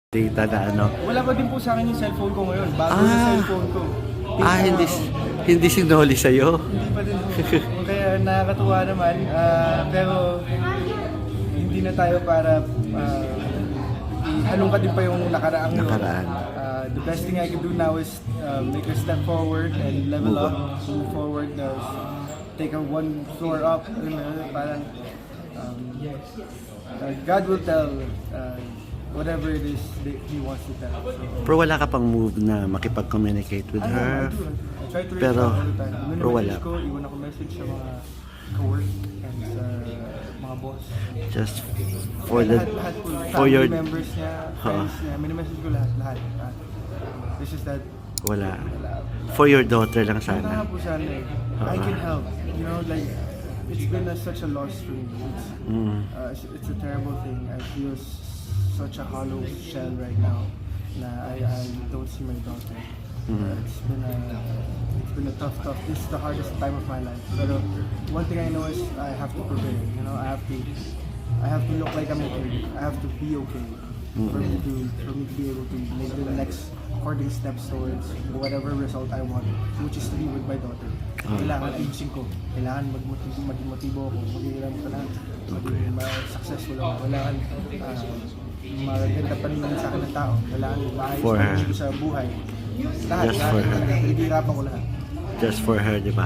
Data na ano. Wala pa din po sa akin yung cellphone ko ngayon. Bago yung cellphone ko. Hindi sinoli sa'yo. Hindi pa din po. Kaya nakakatuwa naman. Pero hindi na tayo para halongkat din pa yung nakaraang yun. The best thing I can do now is make a step forward and level up. Move forward. Take a one floor up. Parang God will tell whatever it is that He wants to tell. So, Pero wala ka pang move na makipag-communicate with her. I try to reach Pero, out all the time. pero wala. Ko, iwan ako message sa mga co-work and sa mga boss. Just for the Lahat po, for your family members niya, friends niya, mini-message ko lahat. This is that. wala. For your daughter lang Sana sana. po sana eh. I can help. You know, like, it's been such a loss for me. It's a terrible thing. I feel such a hollow shell right now. I don't see my daughter. It's been a tough. This is the hardest time of my life. But one thing I know is I have to prepare. You know, I have to look like I'm okay. I have to be okay for me to be able to make the next according steps towards whatever result I want, which is to be with my daughter. Kailangan ayusin ko. Kailangan maging motibo ako. Maging successful ako. Kailangan maganda pa rin sa akin ng tao. Kailangan maayos ko sa buhay. Lahat. Just for her. Hihirapan ko lahat. Just for her, di ba?